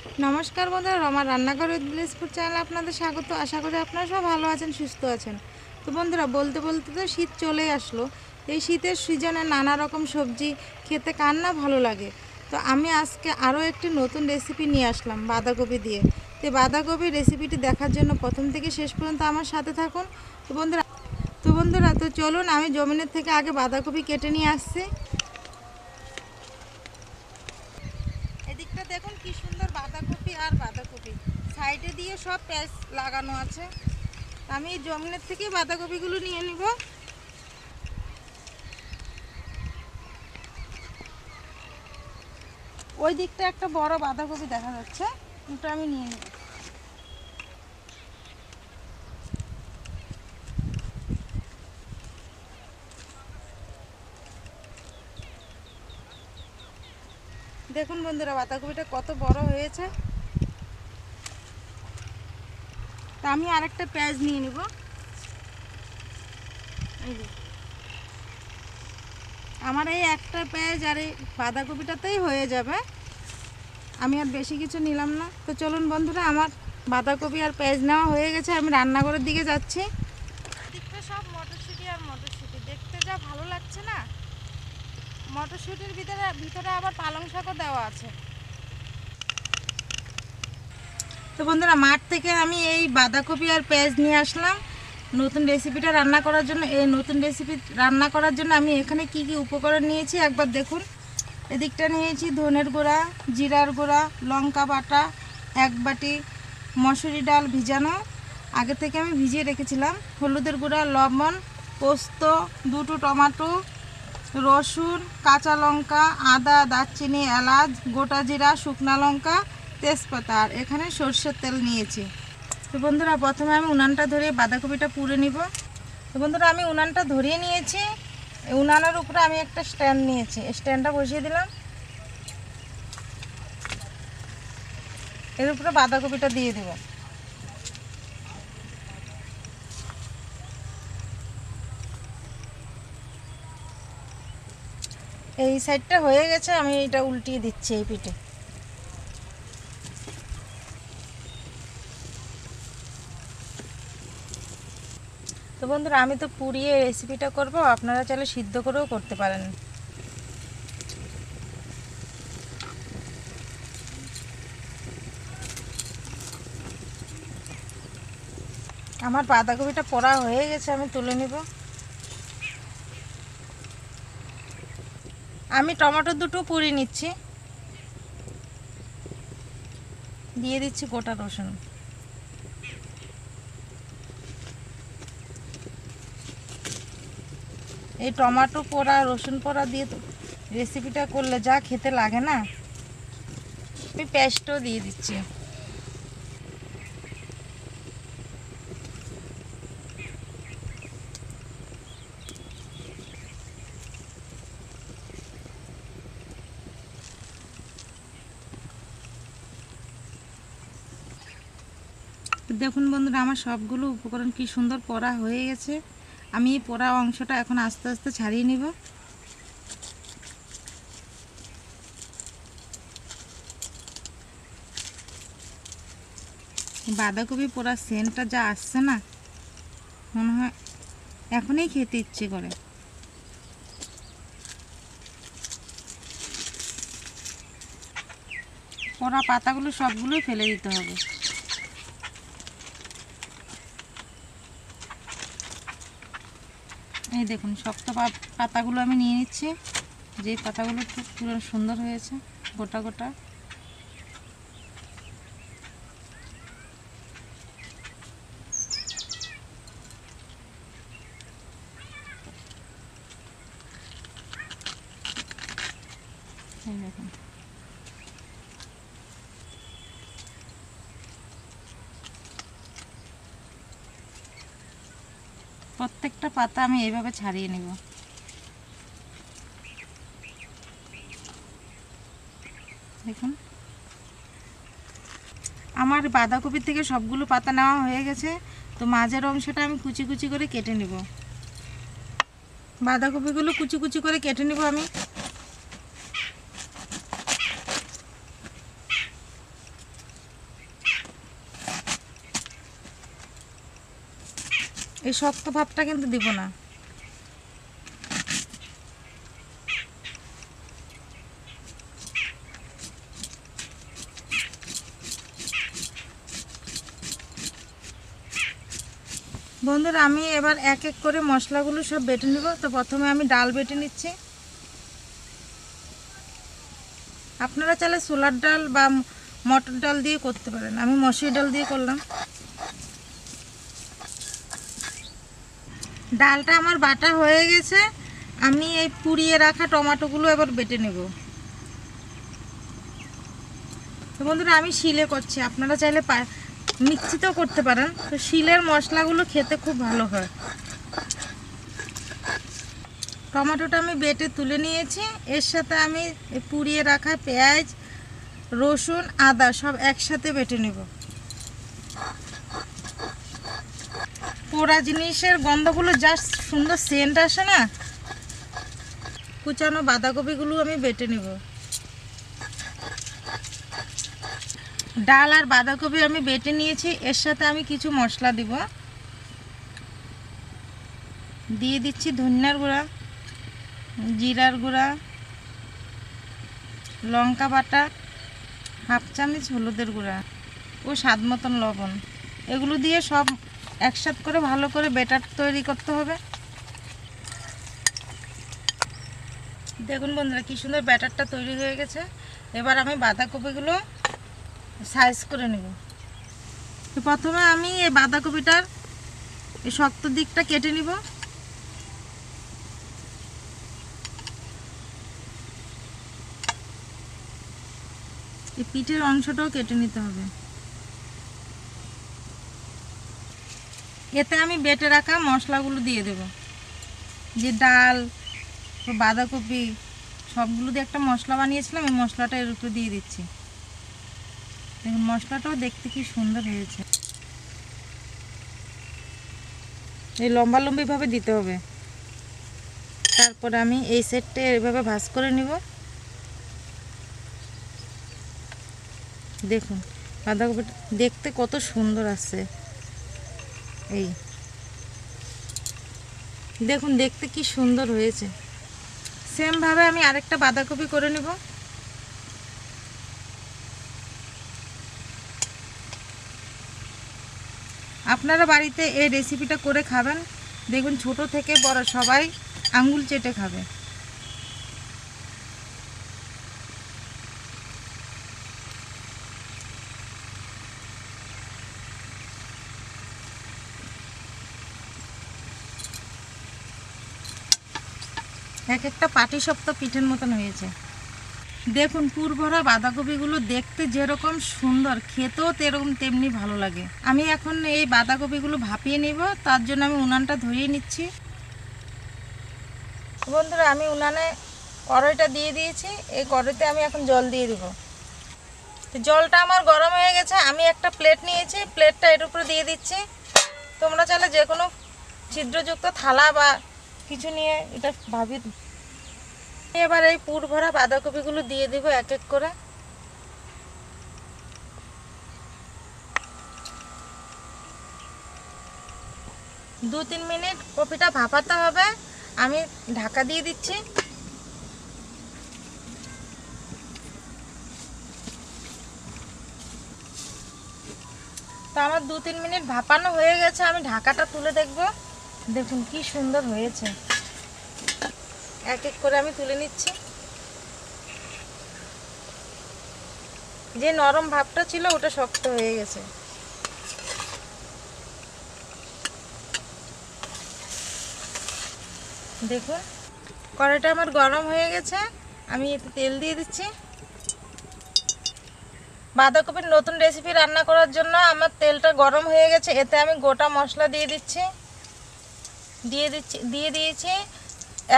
নমস্কার বন্ধুরা, রমার রান্নাঘর উইথ ভিলেজ ফুড চ্যানেলে আপনাদের স্বাগত। আশা করি আপনারা সব ভালো আছেন, সুস্থ আছেন। তো বন্ধুরা, বলতে বলতে তো শীত চলেই আসলো। এই শীতের সিজনে নানা রকম সবজি খেতে কার না ভালো লাগে। তো আমি আজকে আরও একটি নতুন রেসিপি নিয়ে আসলাম বাঁধাকপি দিয়ে। তো বাঁধাকপির রেসিপিটি দেখার জন্য প্রথম থেকে শেষ পর্যন্ত আমার সাথে থাকুন। তো বন্ধুরা তো চলুন, আমি জমিনের থেকে আগে বাঁধাকপি কেটে নিয়ে আসছি। এদিকটা দেখুন কি সুন্দর বাঁধাকপি আর বাঁধাকপি সাইডে দিয়ে সব প্যাঁচ লাগানো আছে। আমি জমিনের থেকে বাঁধাকপিগুলো নিয়ে নিব। ওই দিকটা একটা বড় বাঁধাকপি দেখা যাচ্ছে, ওটা আমি নিয়ে নেব। দেখুন বন্ধুরা, বাঁধাকপিটা কত বড় হয়েছে। তা আমি আরেকটা পেঁয়াজ নিয়ে নিব। এই যে আমার এই একটা পেঁয়াজ আর এই বাঁধাকপিটাতেই হয়ে যাবে, আমি আর বেশি কিছু নিলাম না। তো চলুন বন্ধুরা, আমার বাঁধাকপি আর পেঁয়াজ নেওয়া হয়ে গেছে, আমি রান্নাঘরের দিকে যাচ্ছি। দিকটা সব মটরশুঁটি আর মটরশুঁটি দেখতে যা ভালো লাগছে না। মটরশুঁটির ভিতরে আবার পালং শাকও দেওয়া আছে। তো বন্ধুরা, মাঠ থেকে আমি এই বাঁধাকপি আর পেঁয়াজ নিয়ে আসলাম নতুন রেসিপিটা রান্না করার জন্য। এই নতুন রেসিপি রান্না করার জন্য আমি এখানে কি কি উপকরণ নিয়েছি একবার দেখুন। এদিকটা নিয়েছি ধনের গুঁড়া, জিরার গুঁড়া, লঙ্কা বাটা, এক বাটি মসুরি ডাল ভিজানো, আগে থেকে আমি ভিজিয়ে রেখেছিলাম, হলুদের গুঁড়া, লবণ, পোস্ত, দুটো টমেটো, রসুন, কাঁচা লঙ্কা, আদা, দারচিনি, এলাচ, গোটা জিরা, শুকনো লঙ্কা, তেজপাতা, আর এখানে সরষের তেল নিয়েছি। তো বন্ধুরা, প্রথমে আমি উনানটা ধরিয়ে বাঁধাকপিটা পুড়ে নিব। তো বন্ধুরা, আমি উনানটা ধরিয়ে নিয়েছি। উনানের উপরে আমি একটা স্ট্যান্ড নিয়েছি, স্ট্যান্ডটা বসিয়ে দিলাম। এর উপরে বাঁধাকপিটা দিয়ে দেব। এই সাইডটা হয়ে গেছে, আমি এটা উল্টিয়ে দিচ্ছি এই পিঠে। তো বন্ধুরা, আমি তো পুড়িয়ে রেসিপিটা করব, আপনারা চাইলে সিদ্ধ করেও করতে পারেন। আমার বাঁধাকপিটা পোড়া হয়ে গেছে, আমি তুলে নিব। আমি টমেটো দুটো পুড়িয়ে নিচ্ছি, দিয়ে দিচ্ছি গোটা রসুন। এই টমেটো পোড়া রসুন পোড়া দিয়ে তো রেসিপিটা করলে যা খেতে লাগে না। আমি পেস্টও দিয়ে দিচ্ছি। দেখুন বন্ধুরা, আমার সবগুলো উপকরণ কি সুন্দর পোড়া হয়ে গেছে। আমি এই পোড়া অংশটা এখন আস্তে আস্তে ছাড়িয়ে নিব। বাঁধাকপি পোড়া সেন্টটা যা আসছে না, মনে হয় এখনই খেতে ইচ্ছে করে। পোড়া পাতাগুলো সবগুলোই ফেলে দিতে হবে। এই দেখুন, শক্ত পাতাগুলো আমি নিয়ে নিচ্ছি, যে পাতাগুলো খুব পুরো সুন্দর হয়েছে, গোটা গোটা। এই দেখুন, প্রত্যেকটা পাতা আমি এইভাবে ছাড়িয়ে নেব। দেখুন, আমার বাঁধাকপির থেকে সবগুলো পাতা নেওয়া হয়ে গেছে। তো মাঝের অংশটা আমি কুচি কুচি করে কেটে নেব। বাঁধাকপিগুলো কুচি কুচি করে কেটে নেব আমি। এই শক্ত ভাবটা কিন্তু দিব না। বন্ধুরা আমি এবার এক এক করে মশলাগুলো সব বেটে নেব। তো প্রথমে আমি ডাল বেটে নিচ্ছি। আপনারা চাইলে ছোলার ডাল বা মটর ডাল দিয়ে করতে পারেন, আমি মসুর ডাল দিয়ে করলাম। ডালটা আমার বাটা হয়ে গেছে, আমি এই পুড়িয়ে রাখা টমেটোগুলো এবার বেটে নেব। তো বন্ধুরা আমি শিলে করছি, আপনারা চাইলে মিক্সিতেও করতে পারেন। তো শিলের মশলাগুলো খেতে খুব ভালো হয়। টমেটোটা আমি বেটে তুলে নিয়েছি, এর সাথে আমি পুড়িয়ে রাখা পেঁয়াজ, রসুন, আদা সব একসাথে বেটে নেব। পোড়া জিনিসের গন্ধগুলো জাস্ট সুন্দর সেন্ট আসে না। কুচানো বাঁধাকপিগুলো আমি বেটে নেব। ডাল আর বাঁধাকপি আমি বেটে নিয়েছি, এর সাথে আমি কিছু মশলা দিব। দিয়ে দিচ্ছি ধনিয়ার গুঁড়া, জিরার গুঁড়া, লঙ্কা বাটা, হাফ চামচ হলুদের গুঁড়া ও স্বাদ মতন লবণ। এগুলো দিয়ে সব একসাথে করে ভালো করে ব্যাটার তৈরি করতে হবে। দেখুন বন্ধুরা কি সুন্দর ব্যাটারটা তৈরি হয়ে গেছে। এবার আমি বাঁধাকপিগুলো সাইজ করে নেব। প্রথমে আমি এই বাঁধাকপিটার এই শক্ত দিকটা কেটে নিব। এই পিঠের অংশটাও কেটে নিতে হবে। এতে আমি বেটে রাখা মশলাগুলো দিয়ে দেব। যে ডাল, বাঁধাকপি সবগুলো দিয়ে একটা মশলা বানিয়েছিলাম, এই মশলাটা এর উপরে দিয়ে দিচ্ছি। দেখুন মশলাটাও দেখতে কি সুন্দর হয়েছে। এই লম্বা লম্বিভাবে দিতে হবে। তারপরে আমি এই সেটটা এভাবে ভাঁজ করে নিব। দেখুন বাঁধাকপিটা দেখতে কত সুন্দর আছে। এই দেখুন দেখতে কি সুন্দর হয়েছে। সেম ভাবে আমি আরেকটা বাঁধাকপি করে নেব। আপনারা বাড়িতে এই রেসিপিটা করে খাবেন, দেখুন ছোট থেকে বড় সবাই আঙ্গুল চেটে খাবে। এক একটা পাটিসাপটা পিঠের মতন হয়েছে। দেখুন পুরভরা বাঁধাকপিগুলো দেখতে যেরকম সুন্দর, খেতেও তেরকম তেমনি ভালো লাগে। আমি এখন এই বাঁধাকপিগুলো ভাপিয়ে নিব, তার জন্য আমি উনানটা ধরিয়ে নিচ্ছি। বন্ধুরা আমি উনানে কড়াইটা দিয়ে দিয়েছি, এই কড়াইতে আমি এখন জল দিয়ে দেব। তো জলটা আমার গরম হয়ে গেছে, আমি একটা প্লেট নিয়েছি, প্লেটটা এর উপরে দিয়ে দিচ্ছি। তোমরা চাইলে যে কোনো ছিদ্রযুক্ত থালা বা কিছু নিয়ে এটা ভাবি। এবার এই পুর ভরা বাঁধাকপিগুলো দিয়ে দিব এক এক করে। দু তিন মিনিট কপিটা ভাপাতে হবে। আমি ঢাকা দিয়ে দিচ্ছি। তো আমার 2-3 মিনিট ভাপানো হয়ে গেছে, আমি ঢাকাটা তুলে দেখব। দেখুন কি সুন্দর হয়েছে। এক এক করে আমি তুলে নিচ্ছি। যে নরম ভাবটা ছিল ওটা শক্ত হয়ে গেছে। দেখুন কড়াইটা আমার গরম হয়ে গেছে, আমি এতে তেল দিয়ে দিচ্ছি। বাঁধাকপির নতুন রেসিপি রান্না করার জন্য আমার তেলটা গরম হয়ে গেছে, এতে আমি গোটা মশলা দিয়ে দিচ্ছি। দিয়ে দিয়েছি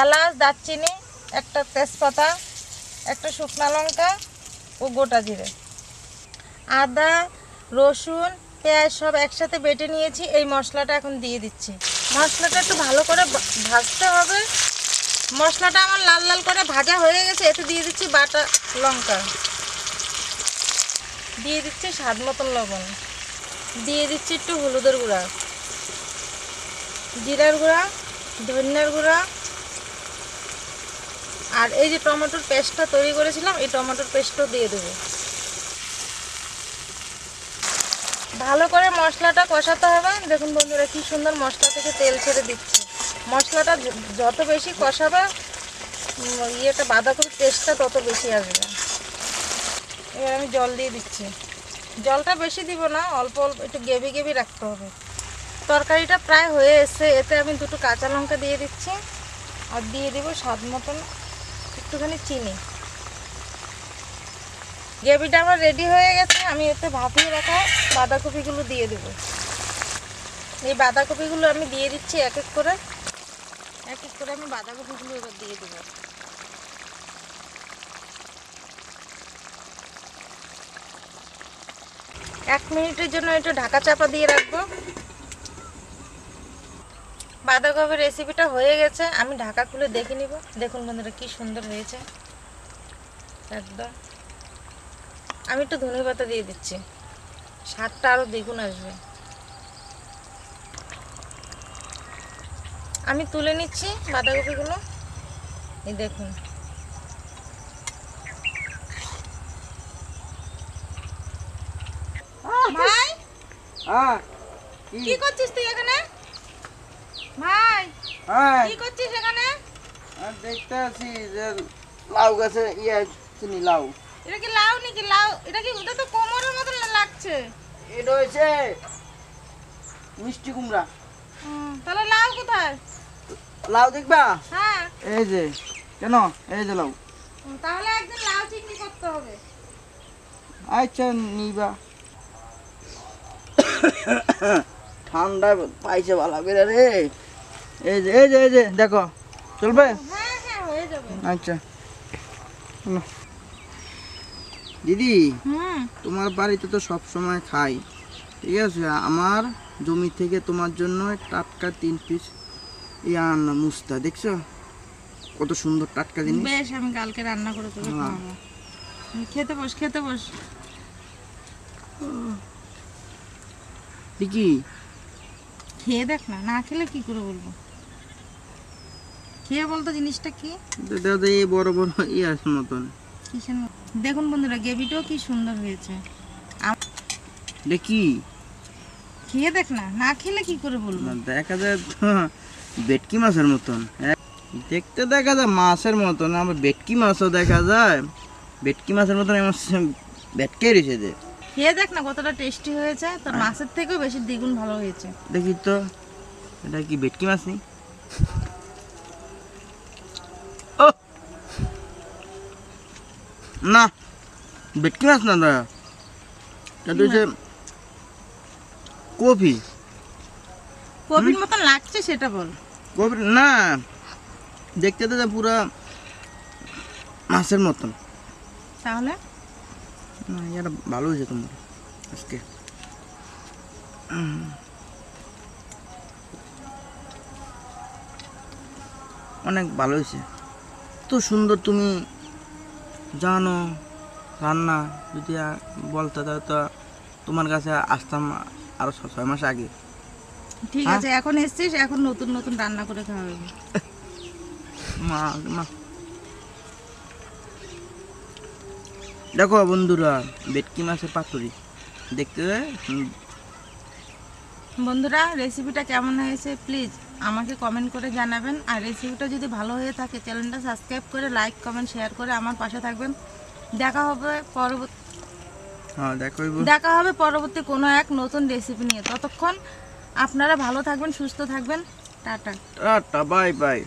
এলাচ, দারচিনি, একটা তেজপাতা, একটা শুকনো লঙ্কা ও গোটা জিরে। আদা, রসুন, পেঁয়াজ সব একসাথে বেটে নিয়েছি, এই মশলাটা এখন দিয়ে দিচ্ছি। মশলাটা একটু ভালো করে ভাজতে হবে। মশলাটা আমার লাল লাল করে ভাজা হয়ে গেছে, এতে দিয়ে দিচ্ছি বাটা লঙ্কা, দিয়ে দিচ্ছি স্বাদ মতন লবণ, দিয়ে দিচ্ছি একটু হলুদের গুঁড়া। জিরার গুঁড়া, ধনিয়ার গুঁড়া, আর এই যে টমেটোর পেস্টটা তৈরি করেছিলাম এই টমেটোর পেস্টও দিয়ে দেবো। ভালো করে মশলাটা কষাতে হবে। দেখুন বন্ধুরা কি সুন্দর মশলা থেকে তেল ছেড়ে দিচ্ছে। মশলাটা যত বেশি কষাবে ইয়েটা বাঁধাকপির টেস্টটা তত বেশি আসবে। এবার আমি জল দিয়ে দিচ্ছি। জলটা বেশি দিব না, অল্প অল্প একটু গ্রেভি গ্রেভি রাখতে হবে। তরকারিটা প্রায় হয়ে এসছে। এতে আমি দুটো কাঁচা লঙ্কা দিয়ে দিচ্ছি আর দিয়ে দিব স্বাদ মতন একটুখানি চিনি। গ্রেভিটা আমার রেডি হয়ে গেছে। আমি এতে ভাপিয়ে রাখা বাঁধাকপিগুলো দিয়ে দেব। এই বাঁধাকপিগুলো আমি দিয়ে দিচ্ছি এক এক করে আমি বাঁধাকপিগুলো এবার দিয়ে দেবো। এক মিনিটের জন্য একটু ঢাকা চাপা দিয়ে রাখবো। বাঁধাকপির রেসিপিটা হয়ে গেছে। আমি ঢাকা খুলে দেখে নিব। দেখুন বন্ধুরা কি সুন্দর হয়েছে একদম। আমি একটু ধনে পাতা দিয়ে দিচ্ছি, স্বাদটা আরো দ্বিগুণ আসবে। আমি তুলে নিচ্ছি বাঁধাকপিগুলো। এই দেখুন ভাই, কি করছিস তুই এখানে? ভাই কি করছিস এখানে? দেখতে আছি যে লাউ গাছে চিনি লাউ। এটা কি লাউ নাকি? লাউ এটা কি? ওটা তো কোমরের মতো লাগছে। এটা হয়েছে মিষ্টি কুমড়া। তাহলে লাউ কোথায়? লাউ দেখবা? হ্যাঁ এই যে। কেন? এই যে লাউ। তাহলে একদিন লাউ চিংড়ি করতে হবে। আচ্ছা নিবা। ঠান্ডা পাইছে ভালো করে রে। এই যে এই যে এই যে দেখো, চলবে? হ্যাঁ হ্যাঁ হয়ে যাবে। আচ্ছা দিদি, তোমার বাড়িতে তো সব সময় খাই, ঠিক আছে? আমার জমি থেকে তোমার জন্য টাটকা 3 পিস আনা মুস্তা, দেখছো কত সুন্দর টাটকা জিনিস। বেশ, আমি কালকে রান্না করে তোকে খাওয়াবো। খেতে বস, খেতে বস। দেখি খেয়ে দেখ না, না খেলে কি করে বলবো? খেয়ে বলতো জিনিসটা কি? দাদা এই বড় বড় ইয়ার মতন। কিসের? দেখুন বন্ধুরা গ্রেভিটাও কি সুন্দর হয়েছে। দেখি খেয়ে দেখ না, না খেলে কি করে বলবো? দেখা যায় তো ভেটকি মাছের মতন। দেখতে দেখা যায় মাছের মতন, আবার ভেটকি মাছও দেখা যায়। ভেটকি মাছের মতন আমার ভেটকে রয়েছে যে। খেয়ে দেখ না কতটা টেস্টি হয়েছে। তোর মাছের থেকেও বেশি দ্বিগুণ ভালো হয়েছে। দেখি তো, এটা কি ভেটকি মাছ নেই? ও না, ভেটকি মাছ না দাদা, এটা হচ্ছে কফি। কপির মতন লাগছে সেটা বল। কফি না, দেখতে তো পুরো মাছের মতন। তাহলে না, এটা ভালো হয়েছে তোমার আজকে। অনেক ভালো হয়েছে। তো সুন্দর তুমি জানো রান্না। যদি বলতে তাহলে তো তোমার কাছে আসতাম আরো 6 মাস আগে। ঠিক আছে, এখন এসছিস, এখন নতুন নতুন রান্না করে খাওয়াবি। মা মা দেখো বন্ধুরা, ভেটকি মাছের পাতুরি দেখতে। বন্ধুরা রেসিপিটা কেমন হয়েছে প্লিজ আমাকে কমেন্ট করে জানাবেন। আর রেসিপিটা যদি ভালো হয়ে থাকে চ্যানেলটা সাবস্ক্রাইব করে লাইক কমেন্ট শেয়ার করে আমার পাশে থাকবেন। দেখা হবে পরবর্তী কোনো এক নতুন রেসিপি নিয়ে। ততক্ষণ আপনারা ভালো থাকবেন, সুস্থ থাকবেন। Tata tata, bye bye.